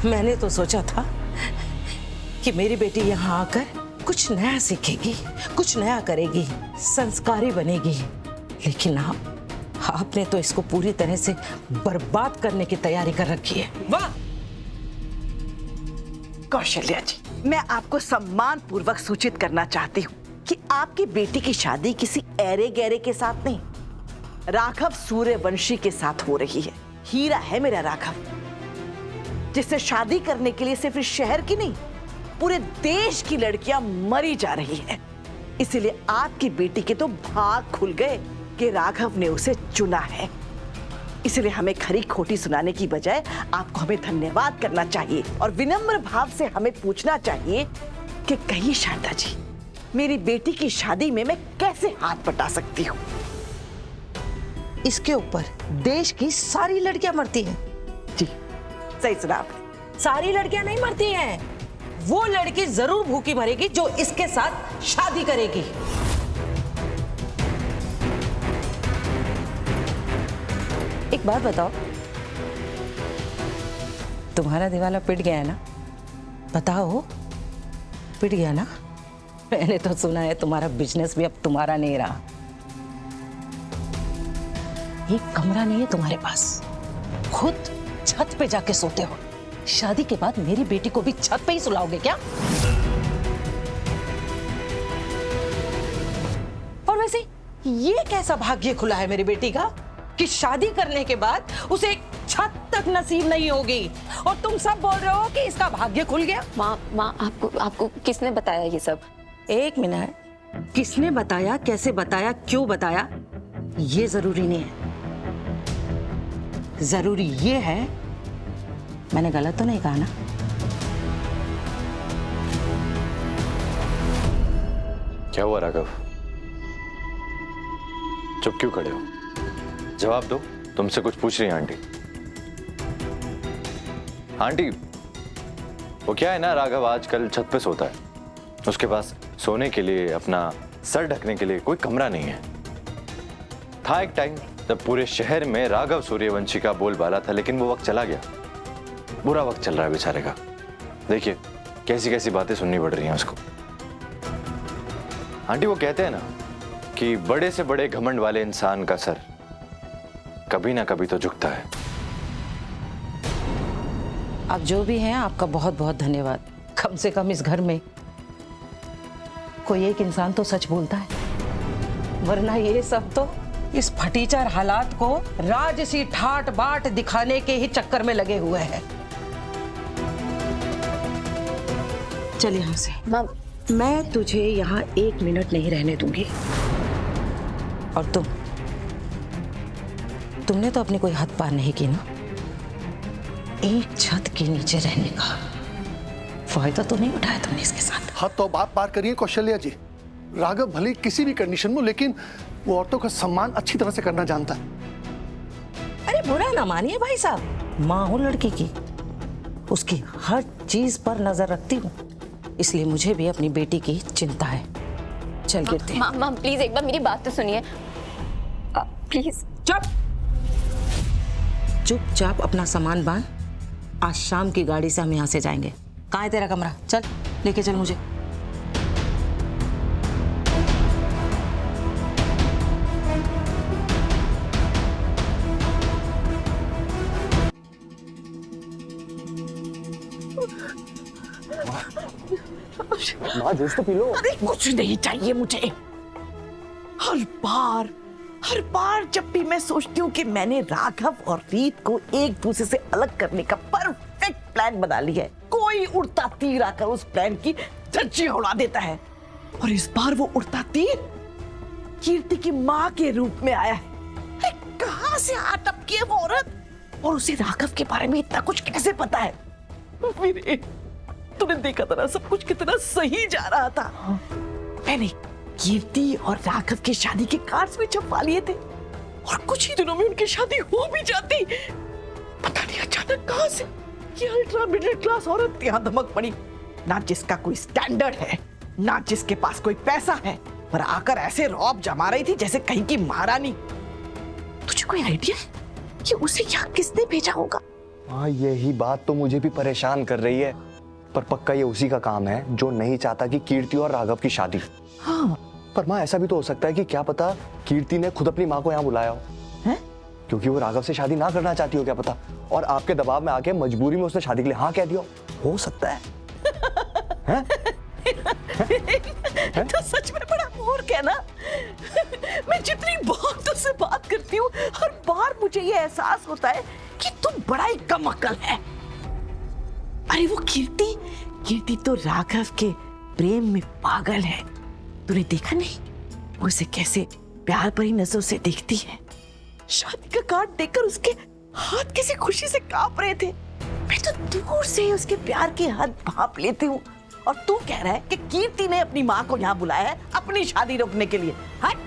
मैंने तो सोचा था कि मेरी बेटी यहाँ आकर कुछ नया सीखेगी, कुछ नया करेगी, संस्कारी बनेगी, लेकिन आपने तो इसको पूरी तरह से बर्बाद करने की तैयारी कर रखी है। वाह कौशल्या जी, मैं आपको सम्मान पूर्वक सूचित करना चाहती हूँ कि आपकी बेटी की शादी किसी ऐरे गैरे के साथ नहीं, राघव सूर्यवंशी के साथ हो रही है। हीरा है मेरा राघव, जिससे शादी करने के लिए सिर्फ इस शहर की नहीं, पूरे देश की लड़कियां मरी जा रही है। इसीलिए आपकी बेटी के तो भाग खुल गए कि राघव ने उसे चुना है। इसलिए हमें खरी खोटी सुनाने की बजाय आपको हमें धन्यवाद करना चाहिए और विनम्र भाव से हमें पूछना चाहिए कि कहिए शारदा जी, मेरी बेटी की शादी में मैं कैसे हाथ बटा सकती हूँ। इसके ऊपर देश की सारी लड़कियां मरती हैं। जी सही सुना आपने। सारी लड़कियां नहीं मरती हैं, वो लड़की जरूर भूखी मरेगी जो इसके साथ शादी करेगी। एक बात बताओ, तुम्हारा दिवाला पिट गया है ना? बताओ, पिट गया ना? मैंने तो सुना है तुम्हारा बिजनेस भी अब तुम्हारा नहीं रहा। एक कमरा नहीं है तुम्हारे पास, खुद छत पे जाके सोते हो। शादी के बाद मेरी बेटी को भी छत पे ही सुलाओगे क्या? और वैसे ये कैसा भाग्य खुला है मेरी बेटी का कि शादी करने के बाद उसे एक छत तक नसीब नहीं होगी, और तुम सब बोल रहे हो कि इसका भाग्य खुल गया। माँ आपको किसने बताया ये सब? एक मिनट, किसने बताया, कैसे बताया, क्यों बताया, ये जरूरी नहीं है। जरूरी ये है, मैंने गलत तो नहीं कहा ना? क्या हुआ राघव? चुप क्यों खड़े हो? जवाब दो, तुमसे कुछ पूछ रही है आंटी। आंटी, वो क्या है ना, राघव आजकल छत पे सोता है। उसके पास सोने के लिए, अपना सर ढकने के लिए कोई कमरा नहीं है। था एक टाइम जब पूरे शहर में राघव सूर्यवंशी का बोलबाला था, लेकिन वो वक्त चला गया। बुरा वक्त चल रहा है बेचारे का। देखिए कैसी कैसी बातें सुननी पड़ रही हैं उसको। आंटी, वो कहते हैं ना कि बड़े से बड़े घमंड वाले इंसान का सर कभी ना कभी तो झुकता है। आप जो भी हैं, आपका बहुत बहुत धन्यवाद। कम से कम इस घर में कोई एक इंसान तो सच बोलता है, वरना ये सब तो इस फटीचर हालात को राजसी ठाट बाट दिखाने के ही चक्कर में लगे हुए हैं। चल यहाँ से। माँ, मैं तुझे यहाँ एक मिनट नहीं रहने दूंगी। और तुमने तो अपनी कोई हद पार नहीं की ना? एक छत के नीचे रहने का फायदा तो नहीं उठाया तुमने इसके साथ? हद तो आप पार करिए कौशल्या जी। राघव भले किसी भी कंडीशन में, लेकिन वो औरतों का सम्मान अच्छी तरह से करना जानता है। अरे बुरा ना मानिए भाई साहब, माँ हूँ लड़की की, उसकी हर चीज पर नजर रखती हूँ, इसलिए मुझे भी अपनी बेटी की चिंता है। चल गिरते हैं। माँ प्लीज एक बार मेरी बात तो सुनिए प्लीज। चुपचाप अपना सामान बांध, आज शाम की गाड़ी से हम यहाँ से जाएंगे। कहाँ है तेरा कमरा? चल लेके चल मुझे। माँ जूस तो पी लो। अरे कुछ नहीं चाहिए मुझे। हर बार जब भी मैं सोचती हूँ कि मैंने राघव और रीत को एक दूसरे से अलग करने का परफेक्ट प्लान बना लिया है, कोई उड़ता तीर आकर उस प्लान की धज्जियां उड़ा देता है। और इस बार वो उड़ता तीर कीर्ति की माँ के रूप में आया है। अरे कहाँ से आ टपकी है वो औरत, और उसे राघव के बारे में इतना कुछ कैसे पता है? वीरे, तूने देखा था ना सब कुछ कितना सही जा रहा था। मैंने कीर्ति और राघव की शादी के कार्ड्स भी छपवा लिए थे, और कुछ ही दिनों में उनकी शादी हो भी जाती। पता नहीं अचानक कहां से ये अल्ट्रा मिडिल क्लास औरत यहाँ धमक पड़ी, ना जिसका कोई स्टैंडर्ड है, ना जिसके पास कोई पैसा है, पर आकर ऐसे रौब जमा रही थी जैसे कहीं की महारानी। तुझे कोई आइडिया है कि उसे यहाँ किसने भेजा होगा? हाँ, यही बात तो मुझे भी परेशान कर रही है, पर पक्का ये उसी का काम है जो नहीं चाहता कि कीर्ति और राघव की शादी। हाँ। पर माँ, ऐसा भी तो हो सकता है कि क्या पता कीर्ति ने खुद अपनी माँ को यहाँ बुलाया हो, हैं? क्योंकि वो राघव से शादी ना करना चाहती हो, क्या पता, और आपके दबाव में आके मजबूरी में उसने शादी के लिए हाँ कह दिया हो सकता है। हैं? तो सच में बड़ा मूर्ख है ना। मैं जितनी बार तुझसे बात करती हूँ, हर बार मुझे ये एहसास होता है कि तू बड़ा ही कम अक्ल है। अरे वो कीर्ति तो राघव के प्रेम में पागल है। तूने देखा नहीं वो उसे कैसे प्यार भरी नजरों से देखती है। शादी का कार्ड देखकर उसके हाथ कैसे खुशी से कांप रहे थे। मैं तो दूर से ही उसके प्यार के हाथ भाप लेती हूँ, और तू कह रहा है कि कीर्ति ने अपनी माँ को यहाँ बुलाया है अपनी शादी रोकने के लिए। हट।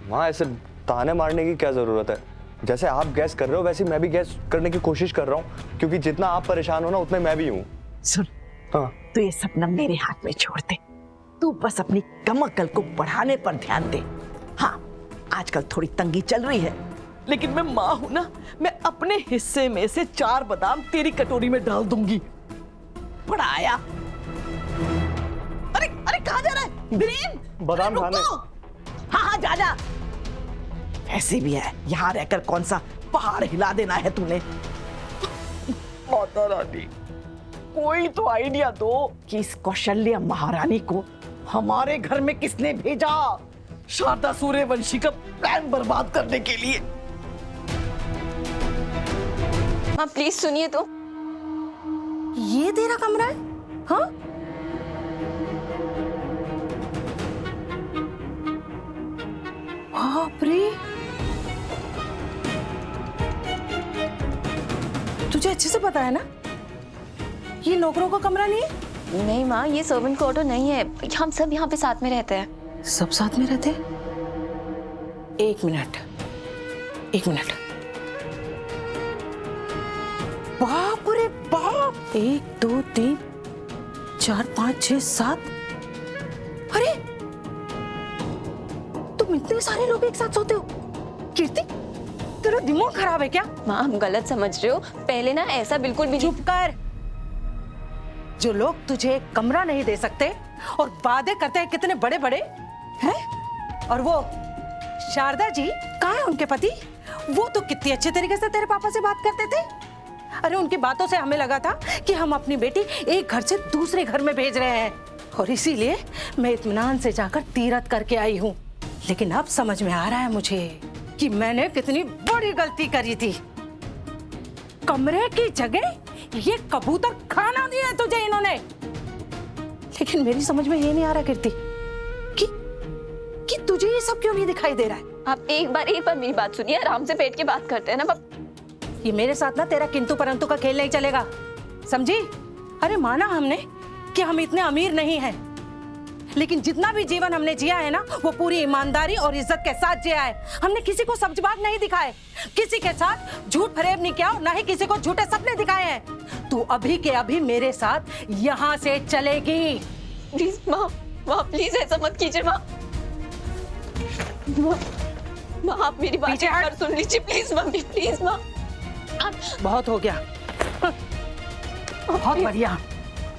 माँ, ऐसे ताने मारने की क्या जरूरत है? जैसे आप गैस कर रहे हो वैसे मैं भी गैस करने की कोशिश कर रहा हूँ, क्योंकि जितना आप परेशान हो ना उतने मैं भी हूँ। सुन, हाँ, तो ये सपना मेरे हाथ में छोड़ दे। तू बस अपनी कम अक्ल को बढ़ाने पर ध्यान दे। हाँ, आजकल थोड़ी तंगी चल रही है, लेकिन मैं माँ हूं ना, मैं अपने हिस्से में से 4 बादाम तेरी कटोरी में डाल दूंगी। बड़ा आया। अरे अरे कहाँ जा रहा है वीरेन? बादाम अरे खाने। रुको। हाँ हाँ जा जा। ऐसे भी है, यहाँ रहकर कौन सा पहाड़ हिला देना है तूने। माता रानी, कोई तो आइडिया दो कि इस कौशल्या महारानी को हमारे घर में किसने भेजा शारदा सूर्यवंशी का प्लान बर्बाद करने के लिए। माँ प्लीज सुनिए तो। ये तेरा कमरा है? हाँ? बाप रे, तुझे अच्छे से पता है ना ये नौकरों का कमरा नहीं है? नहीं माँ, ये सर्वेंट क्वार्टर नहीं है, हम सब यहाँ पे साथ में रहते हैं। सब साथ में रहते? एक मिनट। बाप रे बाप, 1 2 3 4 5 6 7। अरे तुम इतने सारे लोग एक साथ सोते हो? कीर्ति, तेरा दिमाग खराब है क्या? माँ आप गलत समझ रहे हो, पहले ना ऐसा बिल्कुल भी नहीं। चुप कर। जो लोग तुझे एक कमरा नहीं दे सकते और वादे करते हैं कितने बड़े बड़े हैं, और वो शारदा जी कहाँ है उनके पति? वो तो कितनी अच्छे तरीके से तेरे पापा से बात करते थे। अरे उनकी बातों से हमें लगा था कि हम अपनी बेटी एक घर से दूसरे घर में भेज रहे हैं, और इसीलिए मैं इत्मीनान से जाकर तीरथ करके आई हूँ। लेकिन अब समझ में आ रहा है मुझे कि मैंने कितनी बड़ी गलती करी थी। कमरे की जगह ये कबूतर खाना दिया है तुझे इन्होंने। लेकिन मेरी समझ में ये नहीं आ रहा कीर्ति कि तुझे ये सब क्यों नहीं दिखाई दे रहा है। आप एक बार मेरी बात सुनिए, आराम से बैठ के बात करते हैं ना। ये मेरे साथ ना तेरा किंतु परंतु का खेल नहीं चलेगा, समझी? अरे माना हमने कि हम इतने अमीर नहीं हैं, लेकिन जितना भी जीवन हमने जिया है ना वो पूरी ईमानदारी और इज्जत के साथ जिया है। हमने किसी को सब्जबाग नहीं दिखाए, किसी के साथ झूठ फरेब नहीं किया, और ना ही किसी को झूठे सपने दिखाए हैं। तू अभी के अभी मेरे साथ यहाँ से चलेगी। प्लीज माँ, प्लीज ऐसा मत कीजिए माँ। माँ आप मेरी बात पीछे एक हट। बार सुन लीजिए प्लीज मम्मी, प्लीज माँ। आप बहुत हो गया, बहुत बढ़िया।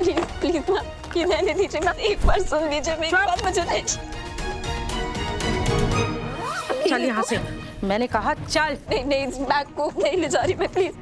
प्लीज माँ, ये रहने दीजिए माँ, एक बार सुन लीजिए मेरी बात, मुझे नहीं। चल यहाँ से, मैंने कहा चल। नहीं, इस बैग को नहीं ले जा रही मैं, प्लीज